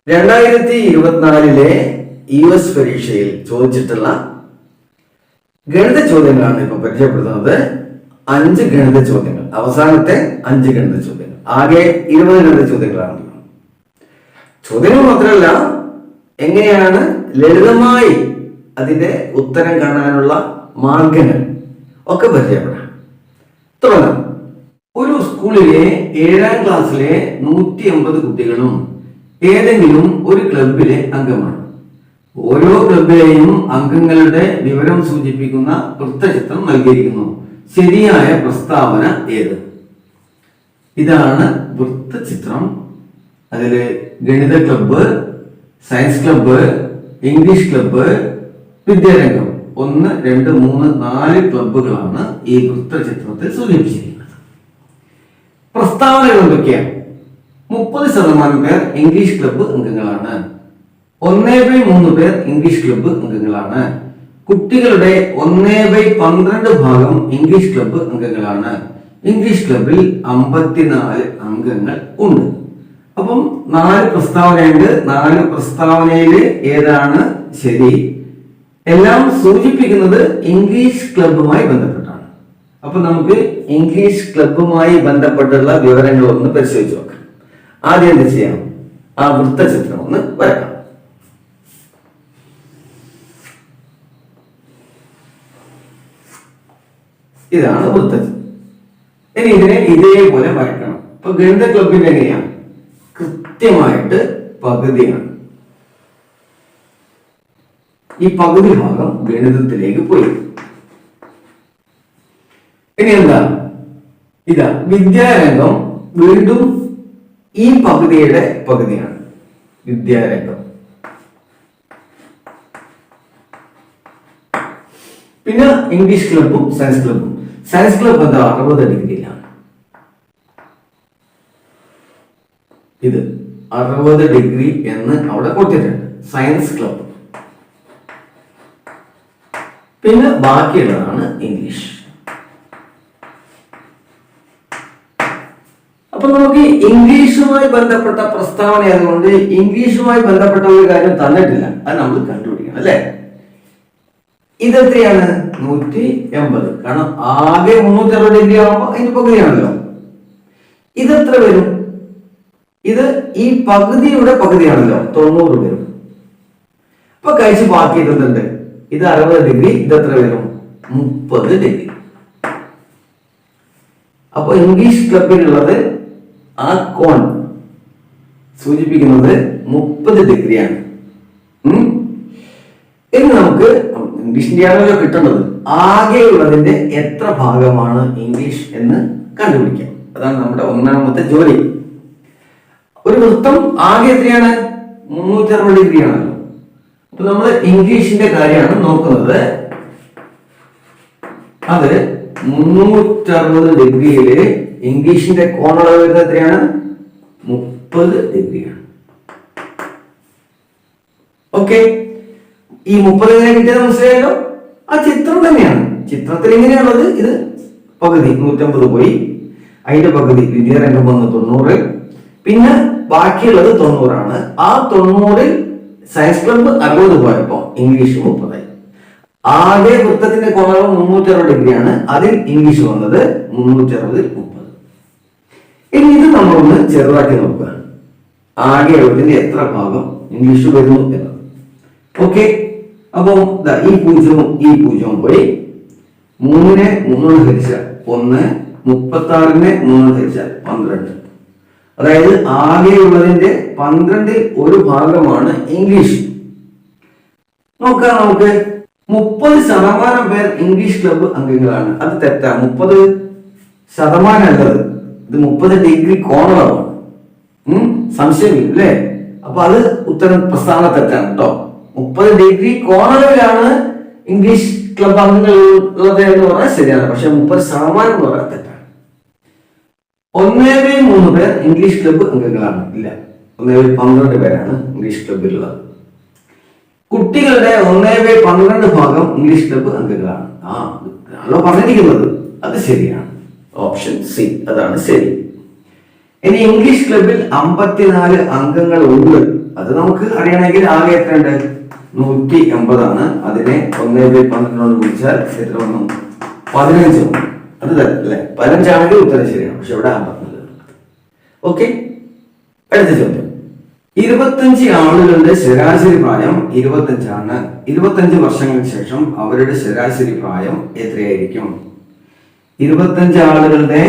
2024 US പരീക്ഷയിൽ ചോദിച്ചിട്ടുള്ള ഗണിത ചോദ്യങ്ങളാണ് ഇപ്പൊ പരിചയപ്പെടുത്തുന്നത്. 5 ഗണിത ചോദ്യങ്ങൾ, അവസാനത്തെ 5 ഗണിത ചോദ്യങ്ങൾ. ആകെ 20 ഗണിത ചോദ്യങ്ങളാണ്. ചോദ്യങ്ങൾ മാത്രമല്ല, എങ്ങനെയാണ് ലളിതമായി അതിന്റെ ഉത്തരം കാണാനുള്ള മാർഗങ്ങൾ ഒക്കെ പരിചയപ്പെടാം. തുടങ്ങാം. ഒരു സ്കൂളിലെ 7ാം ക്ലാസ്സിലെ 150 കുട്ടികളും ഏതെങ്കിലും ഒരു ക്ലബിലെ അംഗമാണ്. ഓരോ ക്ലബിലെയും അംഗങ്ങളുടെ വിവരം സൂചിപ്പിക്കുന്ന വൃത്തചിത്രം നൽകിയിരിക്കുന്നു. ശരിയായ പ്രസ്താവന ഏത്? ഇതാണ് വൃത്തചിത്രം. അതില് ഗണിത club, science club, English club, വിദ്യാരംഗം 1, 2, 3, 4 ക്ലബ്ബുകളാണ് ഈ വൃത്തചിത്രത്തിൽ സൂചിപ്പിച്ചിരിക്കുന്നത്. പ്രസ്താവനകൾ എന്തൊക്കെയാണ്? 30% പേർ ഇംഗ്ലീഷ് ക്ലബ്ബ് അംഗങ്ങളാണ്. 1/3 പേർ ഇംഗ്ലീഷ് ക്ലബ്ബ് അംഗങ്ങളാണ്. കുട്ടികളുടെ 1/12 ഭാഗം ഇംഗ്ലീഷ് ക്ലബ്ബ് അംഗങ്ങളാണ്. ഇംഗ്ലീഷ് ക്ലബ്ബിൽ 54 അംഗങ്ങൾ ഉണ്ട്. അപ്പം 4 പ്രസ്താവനയുണ്ട്. 4 പ്രസ്താവനയിൽ ഏതാണ് ശരി? എല്ലാം സൂചിപ്പിക്കുന്നത് ഇംഗ്ലീഷ് ക്ലബ്ബുമായി ബന്ധപ്പെട്ടാണ്. അപ്പൊ നമുക്ക് ഇംഗ്ലീഷ് ക്ലബ്ബുമായി ബന്ധപ്പെട്ടുള്ള വിവരങ്ങൾ ഒന്ന് പരിശോധിച്ച് നോക്കാം. ആദ്യം എന്ത് ചെയ്യാം? ആ വൃത്തചിത്രം ഒന്ന് വരക്കാം. ഇതാണ് വൃത്തചിത്രം. ഇനി ഇതിനെ ഇതേപോലെ വരക്കണം. ഇപ്പൊ ഗണിത ക്ലബിന്റെ എങ്ങനെയാണ്? കൃത്യമായിട്ട് പകുതിയാണ്. ഈ പകുതി ഭാഗം ഗണിതത്തിലേക്ക് പോയി. ഇനി എന്താ? ഇതാ വിദ്യാരംഗം വീണ്ടും ഈ പകുതിയുടെ പകുതിയാണ്. വിദ്യാരംഗം. പിന്നെ ഇംഗ്ലീഷ് ക്ലബ്ബും സയൻസ് ക്ലബ്ബും. സയൻസ് ക്ലബ്ബ് എന്താ? 60 ഡിഗ്രിയിലാണ്. ഇത് 60 ഡിഗ്രി എന്ന് അവിടെ കൊടുത്തിട്ടുണ്ട്. Science club. പിന്നെ ബാക്കിയുള്ളതാണ് ഇംഗ്ലീഷ്. അപ്പൊ നമുക്ക് ഇംഗ്ലീഷുമായി ബന്ധപ്പെട്ട പ്രസ്താവന ആയതുകൊണ്ട് ഇംഗ്ലീഷുമായി ബന്ധപ്പെട്ട ഒരു കാര്യം തന്നിട്ടില്ല. അത് നമ്മൾ കണ്ടുപിടിക്കണം, അല്ലെ? ഇതെത്രയാണ്? 180. കാരണം ആകെ 360 ഡിഗ്രി ആവുമ്പോ അതിന് പകുതിയാണല്ലോ. ഇതെത്ര വരും? ഇത് ഈ പകുതിയുടെ പകുതിയാണല്ലോ, 90 വരും. അപ്പൊ കഴിച്ച് ബാക്കി ഇതുണ്ട്. ഇത് 60 ഡിഗ്രി. ഇതെത്ര വരും? 30 ഡിഗ്രി. അപ്പൊ ഇംഗ്ലീഷ് ക്ലബിലുള്ളത് ആ കോൺ സൂചിപ്പിക്കുന്നത് 30 ഡിഗ്രിയാണ്. ഇനി നമുക്ക് ഇംഗ്ലീഷിന്റെ ആണല്ലോ കിട്ടേണ്ടത്. ആകെയുള്ളതിന്റെ എത്ര ഭാഗമാണ് ഇംഗ്ലീഷ് എന്ന് കണ്ടുപിടിക്കാം. അതാണ് നമ്മുടെ ഒന്നാമത്തെ ജോലി. ഒരു വൃത്തം ആകെ എത്രയാണ്? 360 ഡിഗ്രി ആണല്ലോ. അപ്പൊ നമ്മൾ ഇംഗ്ലീഷിന്റെ കാര്യമാണ് നോക്കുന്നത്. അത് 360 ഡിഗ്രിയില് ഇംഗ്ലീഷിന്റെ കോണളവ് വരുന്നത് എത്രയാണ്? 30 ഡിഗ്രിയാണ്. ഓക്കെ, ഈ 30 എങ്ങനെ കിട്ടിയത് മനസ്സിലായല്ലോ? ആ ചിത്രം തന്നെയാണ്. ചിത്രത്തിൽ എങ്ങനെയാണുള്ളത്? ഇത് പകുതി 150 പോയി, അതിന്റെ പകുതി വിദ്യാരംഗം വന്ന് 90, പിന്നെ ബാക്കിയുള്ളത് 90 ആണ്. ആ 90-ൽ സയൻസ് ക്ലബ്ബ് 60 പോയപ്പോ ഇംഗ്ലീഷ് 30. ആകെ വൃത്തത്തിന്റെ കോണളവ് 360 ഡിഗ്രിയാണ്. അതിൽ ഇംഗ്ലീഷ് വന്നത് 360 30. ഇനി ഇത് നമ്മളൊന്ന് ചെറുതാക്കി നോക്കുക. ആകെ ഉള്ളതിന്റെ എത്ര ഭാഗം ഇംഗ്ലീഷ് വരുന്നു എന്നത്. ഓക്കെ, അപ്പൊ ഈ 0 ഈ 0 പോയി. 3-നെ 3 ഹരിച്ചാൽ 1, 36-നെ 3 ഹരിച്ചാൽ 12. അതായത് ആകെയുള്ളതിന്റെ 12-ൽ ഒരു ഭാഗമാണ് ഇംഗ്ലീഷ്. നോക്കാം നമുക്ക്. 30% പേർ ഇംഗ്ലീഷ് ക്ലബ്ബ് അംഗങ്ങളാണ്. അത് തെറ്റാ. 30% അല്ലത്. ഇത് 30 ഡിഗ്രി കോണളവാണ്. സംശയമില്ല, അല്ലേ? അപ്പൊ അത് ഉത്തരം പ്രസ്താവന തെറ്റാണ് കേട്ടോ. 30 ഡിഗ്രി കോണളവിലാണ് ഇംഗ്ലീഷ് ക്ലബ്ബ് അംഗങ്ങൾ ഉള്ളത് എന്ന് പറഞ്ഞാൽ ശരിയാണ്. പക്ഷെ 30% എന്ന് പറഞ്ഞാൽ തെറ്റാണ്. 1/3 പേർ ഇംഗ്ലീഷ് ക്ലബ്ബ് അംഗങ്ങളാണ്. ഇല്ല, 1/12 പേരാണ് ഇംഗ്ലീഷ് ക്ലബ്ബിലുള്ളത്. കുട്ടികളുടെ 1/12 ഭാഗം ഇംഗ്ലീഷ് ക്ലബ്ബ് അംഗങ്ങളാണ്. ആണല്ലോ പറഞ്ഞിരിക്കുന്നത്. അത് ശരിയാണ്. ഓപ്ഷൻ സി, അതാണ് ശരി. ഇനി ഇംഗ്ലീഷ് ക്ലബിൽ 54 അംഗങ്ങൾ ഉണ്ട്. അത് നമുക്ക് അറിയണമെങ്കിൽ ആകെ എത്ര ഉണ്ട്? 180 ആണ്. അതിനെ 1/12 വിളിച്ചാൽ എത്ര വന്നു? 15. അത് അല്ലേ? 15 ആണെങ്കിൽ ഉത്തരം ശരിയാണ്. പക്ഷെ ഇവിടെ 54. ഓക്കെ, അടുത്ത ചോദ്യം. 25 ആളുകളുടെ ശരാശരി പ്രായം 25 ആണ്. 25 വർഷങ്ങൾക്ക് ശേഷം അവരുടെ ശരാശരി പ്രായം എത്രയായിരിക്കും? 25 ആളുകളുടെ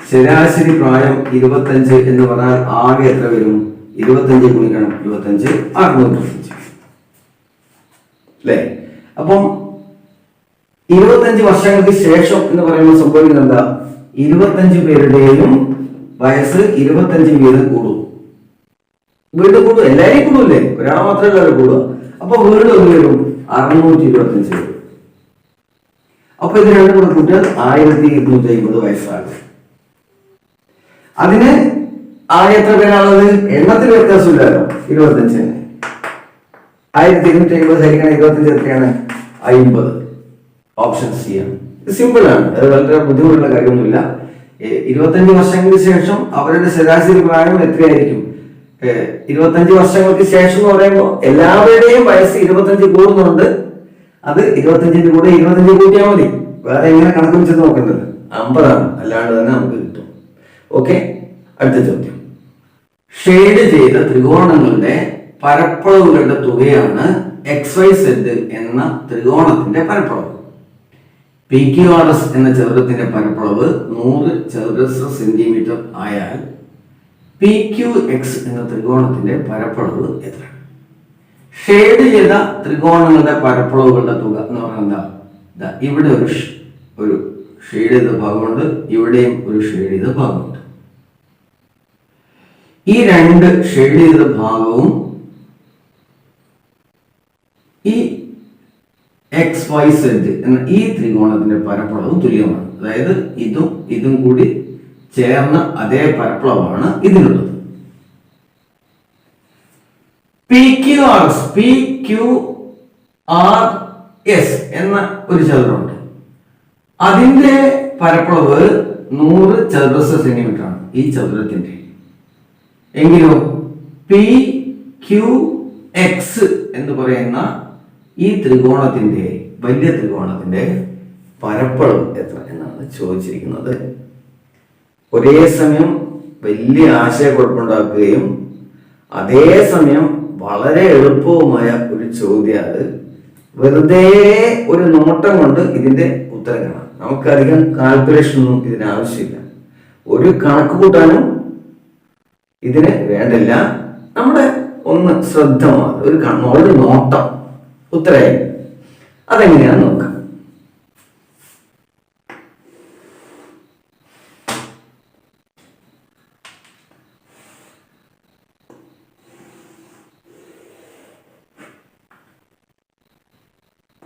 ശരാശരി പ്രായം 25 എന്ന് പറഞ്ഞാൽ ആകെ എത്ര വരും? 25 ഗുണിക്കണം 25, 625 അല്ലേ? അപ്പം 25 വർഷങ്ങൾക്ക് ശേഷം എന്ന് പറയുമ്പോൾ സംഭവിക്കുന്നത് എന്താ? 25 പേരുടെയും വയസ്സ് 25 വീതം കൂടും. വീണ്ടും കൂടും, എല്ലാവരെയും കൂടുമല്ലേ? ഒരാളെ മാത്രമല്ല കൂടുക. അപ്പൊ വീണ്ടും ഒന്ന് വരും 625 വരും. അപ്പൊ ഇത് രണ്ടും കൂടെ കൂട്ടിയാൽ 1250 വയസ്സാകും. അതിന് എത്ര പേരാണുള്ളത്? എണ്ണത്തിൽ വ്യത്യാസമില്ലല്ലോ. 25 1250 ഹരിക്കണം 25 എത്രയാണ്? 50. ഓപ്ഷൻ സി ആണ്. സിമ്പിൾ ആണ്, അത് വളരെ ബുദ്ധിമുട്ടുള്ള കാര്യമൊന്നുമില്ല. 25 വർഷങ്ങൾക്ക് ശേഷം അവരുടെ ശരാശരി പ്രായം എത്രയായിരിക്കും? 25 വർഷങ്ങൾക്ക് ശേഷം എന്ന് പറയുമ്പോൾ എല്ലാവരുടെയും വയസ്സ് 25 കൂടുന്നുണ്ട്. അത് 25 കൂടെ 25 കൂട്ടിയാൽ മതി. വേറെ എങ്ങനെ കണക്ക് വെച്ചത് നോക്കേണ്ടത്? 50 ആണ്. അല്ലാണ്ട് തന്നെ നമുക്ക് കിട്ടും. ഓക്കെ, അടുത്ത ചോദ്യം. ഷെയ്ഡ് ചെയ്ത ത്രികോണങ്ങളുടെ പരപ്പളവുകളുടെ തുകയാണ് XYZ എന്ന ത്രികോണത്തിന്റെ പരപ്പളവ്. PQRS എന്ന ചതുരത്തിന്റെ പരപ്പളവ് 100 ചതുരശ്ര സെന്റിമീറ്റർ ആയാൽ PQX എന്ന ത്രികോണത്തിന്റെ പരപ്പളവ് എത്ര? ഷെയ്ഡ് ചെയ്ത ത്രികോണങ്ങളുടെ പരപ്പളവുകളുടെ തുക എന്ന് പറഞ്ഞാൽ എന്താ? ഇവിടെ ഒരു ഷെയ്ഡ് ചെയ്ത ഭാഗമുണ്ട്, ഇവിടെയും ഒരു ഷെയ്ഡ് ചെയ്ത ഭാഗമുണ്ട്. ഈ രണ്ട് ഷെയ്ഡ് ചെയ്ത ഭാഗവും ഈ XYZ എന്ന ഈ ത്രികോണത്തിന്റെ പരപ്പളവും തുല്യമാണ്. അതായത് ഇതും കൂടി ചേർന്ന അതേ പരപ്പളവാണ് ഇതിനുള്ളത്. PQRS എന്ന ഒരു ചതുരമുണ്ട്. അതിന്റെ പരപ്പളവ് 100 ചതുരശ്ര സെന്റിമീറ്റർ ആണ് ഈ ചതുരത്തിന്റെ. എങ്കിലോ PQX എന്ന് പറയുന്ന ഈ ത്രികോണത്തിന്റെ, വലിയ ത്രികോണത്തിന്റെ പരപ്പളവ് എത്ര എന്നാണ് ചോദിച്ചിരിക്കുന്നത്. ഒരേ സമയം വലിയ ആശയക്കുഴപ്പമുണ്ടാക്കുകയും അതേസമയം വളരെ എളുപ്പവുമായ ഒരു ചോദ്യം. അത് വെറുതെ ഒരു നോട്ടം കൊണ്ട് ഇതിന്റെ ഉത്തരം കാണാം. നമുക്കധികം കാൽക്കുലേഷൻ ഒന്നും ഇതിന് ആവശ്യമില്ല. ഒരു കണക്ക് കൂട്ടാനും ഇതിന് വേണ്ടില്ല. നമ്മുടെ ഒന്ന് ശ്രദ്ധ മാത്രം, ഒരു നോട്ടം ഉത്തരമായി. അതെങ്ങനെയാണെന്ന് നോക്കാം.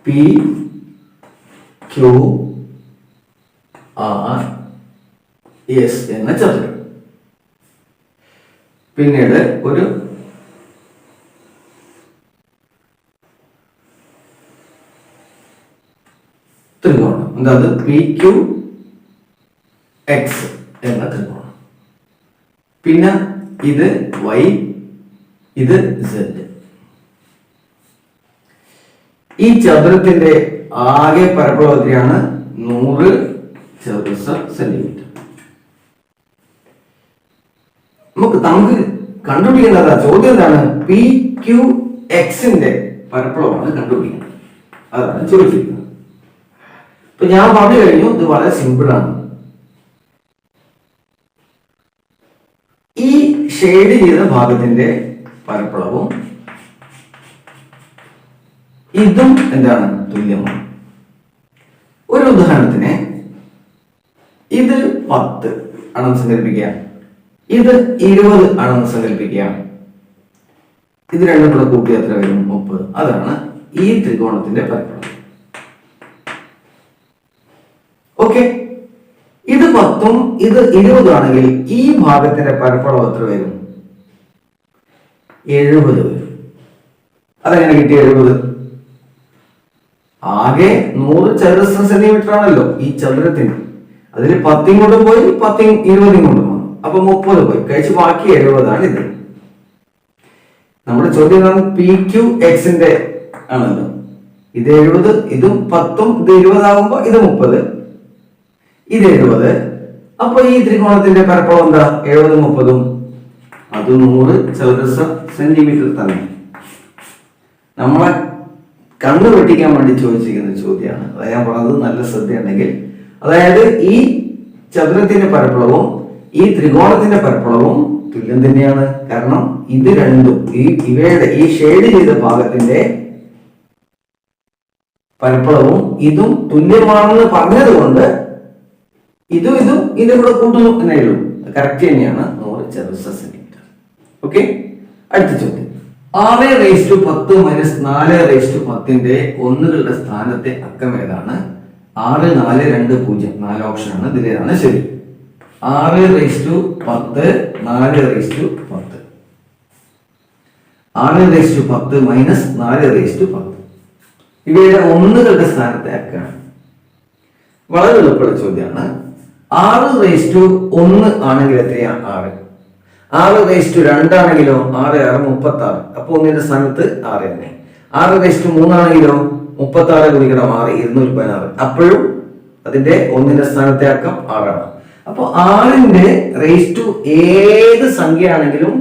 PQRS എന്ന ചതുരം. പിന്നീട് ഒരു ത്രികോണം, എന്താ? PQX എന്ന ത്രികോണം. പിന്നെ ഇത് Y, ഇത് Z. ഈ ചതുരത്തിന്റെ ആകെ പരപ്പളവ് എത്രയാണ്? 100 ചതുരശ്ര സെന്റിമീറ്റർ. നമുക്ക് കണ്ടുപിടിക്കേണ്ടതാ. ചോദ്യം എന്താണ്? PQX-ന്റെ പരപ്പളവാണ് കണ്ടുപിടിക്കുന്നത്. അതാണ് ചോദിച്ചിരിക്കുന്നത്. ഇപ്പൊ ഞാൻ പറഞ്ഞു കഴിഞ്ഞു, ഇത് വളരെ സിമ്പിൾ ആണ്. ഈ ഷെയ്ഡ് ചെയ്ത ഭാഗത്തിന്റെ പരപ്പളവും ഇതും എന്താണ്? തുല്യമാണ്. ഒരു ഉദാഹരണത്തിന് ഇത് 10 ആണെന്ന് സങ്കല്പിക്കുക, ഇത് 20 ആണെന്ന് സങ്കല്പിക്കുക. ഇത് രണ്ടും കൂടെ കൂട്ടി എത്ര വരും? 30. അതാണ് ഈ ത്രികോണത്തിന്റെ പരപ്പളവ്. ഓക്കെ, ഇത് 10ഉം ഇത് 20 ആണെങ്കിൽ ഈ ഭാഗത്തിന്റെ പരപ്പളവ് എത്ര വരും? 70 വരും. അതെങ്ങനെ കിട്ടി 70? ആകെ 100 ചതുരശ്ര സെന്റിമീറ്റർ ആണല്ലോ ഈ ചതുരത്തിന്. അതിൽ 10 കൊണ്ടും പോയി 10 20 കൊണ്ടും വന്നു. അപ്പൊ 30 പോയി കഴിച്ച് ബാക്കി 70 ഇത്. നമ്മുടെ ചോദ്യം പി ക്യു എക്സിന്റെ ആണല്ലോ. ഇത് 70, ഇതും 10ഉം, ഇത് 20 ആകുമ്പോ ഇത് 30, ഇത് 70. അപ്പൊ ഈ ത്രികോണത്തിന്റെ പരപ്പളം എന്താ? 70 30ഉം, അത് 100 ചതുരശ്ര സെന്റിമീറ്റർ തന്നെ. നമ്മളെ കണ്ണു വെട്ടിക്കാൻ വേണ്ടി ചോദിച്ചിരിക്കുന്ന ചോദ്യമാണ്. അതായത് ഞാൻ പറഞ്ഞത് നല്ല ശ്രദ്ധയുണ്ടെങ്കിൽ, അതായത് ഈ ചതുരത്തിന്റെ പരപ്പളവും ഈ ത്രികോണത്തിന്റെ പരപ്പളവും തുല്യം തന്നെയാണ്. കാരണം ഇത് രണ്ടും ഇവയുടെ ഈ ഷെയ്ഡ് ചെയ്ത ഭാഗത്തിന്റെ പരപ്പളവും ഇതും തുല്യമാണെന്ന് പറഞ്ഞത് കൊണ്ട് ഇതും ഇതിന്റെ കൂടെ കൂട്ടുന്നു എന്നേ ഉള്ളൂ. കറക്റ്റ് തന്നെയാണ് 100 ചതുരശ്ര സെന്റിമീറ്റർ. ഓക്കെ, അടുത്ത ചോദ്യം. 6⁻10 - 4⁻10ന്റെ ഒന്നുകളുടെ സ്ഥാനത്തെ അക്കം ഏതാണ്? 6 4 2 0 4 ഓപ്ഷൻ ആണ്. ഇതിലേതാണ് ശരി? 6⁻10 4⁻10. 6⁻10 - 4⁻10 ഇവയുടെ ഒന്നുകളുടെ സ്ഥാനത്തെ അക്കാണ്. വളരെ എളുപ്പമുള്ള ചോദ്യമാണ്. 6⁻1 ആണെങ്കിൽ എത്രയാണ്? 6. 6⁻2 ആണെങ്കിലോ 6 6 36. അപ്പൊ ഒന്നിന്റെ സ്ഥാനത്ത് 6 തന്നെ. 6⁻3 ആണെങ്കിലോ 36 ഗുണിക്കണം 6 216. അപ്പോഴും അതിന്റെ ഒന്നിന്റെ സ്ഥാനത്തെ അക്കം 6 ആണ്. അപ്പൊ 6ന്റെ റേസ് ഏത് സംഖ്യ ആണെങ്കിലും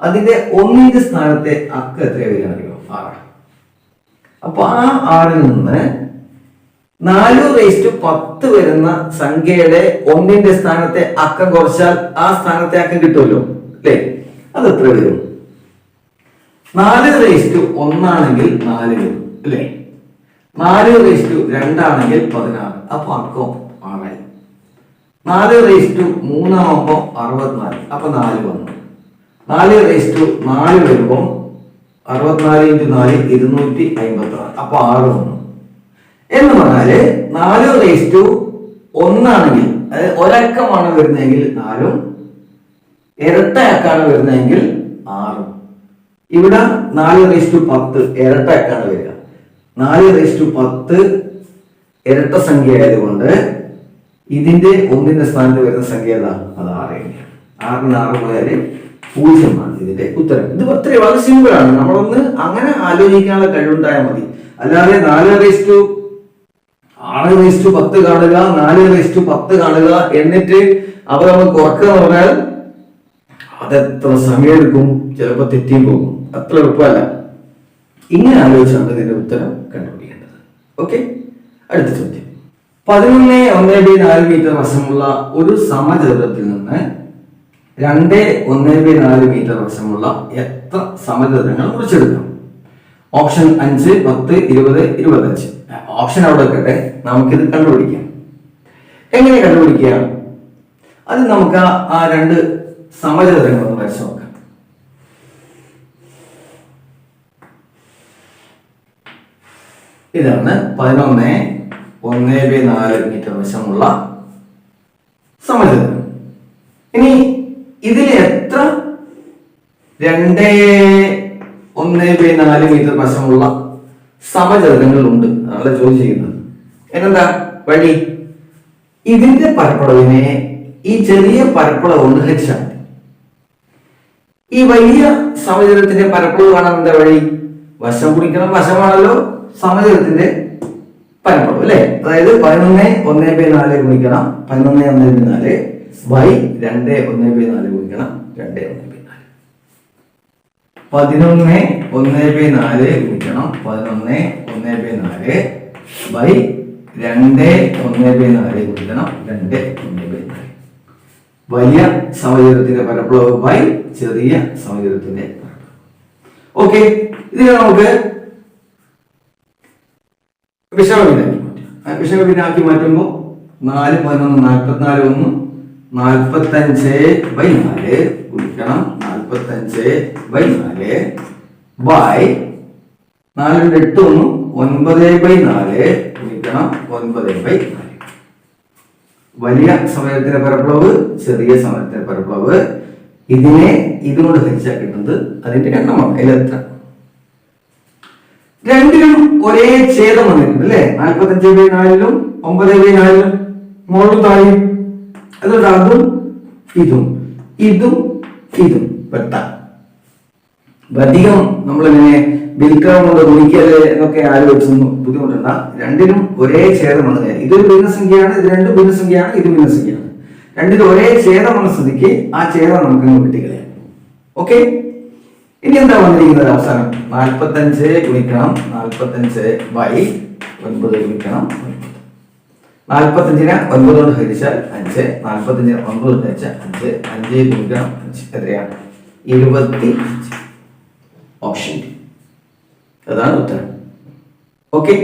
അതിന്റെ ഒന്നിന്റെ സ്ഥാനത്തെ അക്കം എത്രയാ വരികയാണെങ്കിലോ 6. അപ്പൊ ആ 6ൽ നിന്ന് 4⁻10 വരുന്ന സംഖ്യയുടെ ഒന്നിന്റെ സ്ഥാനത്തെ അക്കം കുറച്ചാൽ ആ സ്ഥാനത്തെ അക്കം കിട്ടുമല്ലോ അല്ലേ? അത് എത്ര വരും? 4⁻1 ആണെങ്കിൽ 4 വരും അല്ലേ? 4⁻2 ആണെങ്കിൽ 16. അപ്പൊ അക്കം 6. 4⁻3 ആവുമ്പോ 64. അപ്പൊ 4 വന്നു. 4⁻4 വരുമ്പോ 64 × 4 256. അപ്പൊ 6 വന്നു. എന്ന് പറഞ്ഞാല് 4⁻1 ആണെങ്കിൽ അതായത് ഒരക്കമാണ് വരുന്നതെങ്കിൽ 4ഉം ഇരട്ട അക്കാണ് വരുന്നതെങ്കിൽ 6ഉം. ഇവിടെ 4⁻10 ഇരട്ട അക്കാണ് വരിക. 4⁻10 ഇരട്ട സംഖ്യ ആയതുകൊണ്ട് ഇതിന്റെ ഒന്നിന്റെ സ്ഥാനത്ത് വരുന്ന സംഖ്യ ഏതാ? അത് 6 തന്നെയാണ്. 6 6 പോയാല് 0 ആണ് ഇതിന്റെ ഉത്തരം. ഇത് അത്രയും വളരെ സിമ്പിൾ ആണ്. നമ്മളൊന്ന് അങ്ങനെ ആലോചിക്കാനുള്ള കഴിവുണ്ടായാൽ മതി. അല്ലാതെ 6⁻10 കാണുക, 4⁻10 കാണുക, എന്നിട്ട് അവ നമ്മൾ കുറക്കുക എന്ന് പറഞ്ഞാൽ അതെത്ര സമയം എടുക്കും? ചിലപ്പോൾ തെറ്റിയും പോകും. അത്ര എളുപ്പമല്ല. ഇങ്ങനെ ആലോചിച്ചാണ് ഇതിന്റെ ഉത്തരം കണ്ടുപിടിക്കേണ്ടത്. ഓക്കെ, അടുത്ത ചോദ്യം. 11 മീറ്റർ വശമുള്ള ഒരു സമചതുരത്തിൽ നിന്ന് 2 മീറ്റർ വശമുള്ള എത്ര സമചതുരങ്ങൾ മുറിച്ചെടുക്കാം? ഓപ്ഷൻ 5 10 20 25. ഓപ്ഷൻ അവിടെ വെക്കട്ടെ, നമുക്കിത് കണ്ടുപിടിക്കാം. എങ്ങനെ കണ്ടുപിടിക്കുക? അത് നമുക്ക് ആ 2 സമചതുരങ്ങൾ ഒന്ന് വരച്ചു നോക്കാം. ഇതാണ് 11 1/4 മീറ്റർ വശമുള്ള സമചതുരം. ഇനി ഇതിൽ എത്ര 2 1/4 മീറ്റർ വശമുള്ള സമചതുരങ്ങൾ ഉണ്ട്? അതാണ് ചോദിച്ചിരിക്കുന്നത്. എന്നെന്താ വഴി? ഇതിന്റെ പരപ്പളവിനെ ഈ ചെറിയ പരപ്പളവ് കൊണ്ട് ഹരിച്ചാൽ മതി. ഈ വലിയ സമചതുരത്തിന്റെ പരപ്പളവ് കാണാൻ എന്താ വഴി? വശം കുടിക്കണം. വശമാണല്ലോ സമചതുരത്തിന്റെ പരപ്പളവ് അല്ലെ? അതായത് 11 1/4 ഗുണിക്കണം 11 1/4 ബൈ 2 1/4 ഗുണിക്കണം 2 1/4. 11 1/4 ഗുണിക്കണം 11 1/4 ബൈ 2 1/4 ഗുണിക്കണം 2 1/4. വലിയ സമചതുരത്തിന്റെ പരപ്പളവ് ബൈ ചെറിയ സമചതുരത്തിന്റെ പരപ്പളവ്. ഓക്കെ, ഇതിനെ നമുക്ക് വിഷമഭിന്നാക്കി മാറ്റുമ്പോൾ 4 11 44 1 45/4 ഗുണിക്കണം 45/4 ബൈ 4 8 1 9/4 ഗുണിക്കണം 9/4. വലിയ സമചതുരത്തിന്റെ പരപ്പളവ് ചെറിയ സമചതുരത്തിന്റെ പരപ്പളവ് ഇതിനെ ഇതുകൊണ്ട് ഹരിച്ചാൽ കിട്ടുന്നത് അതിന്റെ എണ്ണമാണ്. അതിലെത്ര? രണ്ടിലും ഒരേ ഛേദം വന്നിട്ടുണ്ട് അല്ലെ? 45/4 9/4 മുകളിലും താഴെയും. അതുകൊണ്ട് അതും ഇതും ഇതും ഇതും വെട്ടാം. അധികം നമ്മളിങ്ങനെ വിൽക്കാൻ കൊണ്ട് ഗുണിക്കല് എന്നൊക്കെ ആലോചിച്ചൊന്നും ബുദ്ധിമുട്ടുണ്ട. രണ്ടിനും ഒരേ ഛേദമാണ്. ഇതൊരു ഭിന്നസംഖ്യയാണ്, ഇത് രണ്ടും ഭിന്നസംഖ്യയാണ്, ഇത് ഭിന്നസംഖ്യയാണ്. രണ്ടിലും ഒരേ ഛേദമാണ് സ്ഥിതിക്ക് ആ ഛേദം നമുക്ക് വെട്ടിക്കളയാം. ഓക്കെ, ഇനി എന്താ വന്നിരിക്കുന്നത് അവസാനം? 45 ഗുണിക്കണം 45 ബൈ 9 ഗുണിക്കണം 45നെ 9 കൊണ്ട് ഹരിച്ചാൽ 5, 45നെ 9 കൊണ്ട് ഹരിച്ചാൽ 5, 5 ഗുണിക്കണം 5 എത്രയാണ്? 25. ഓപ്ഷൻ അതാണ് ഉത്തരം. ഓക്കെ.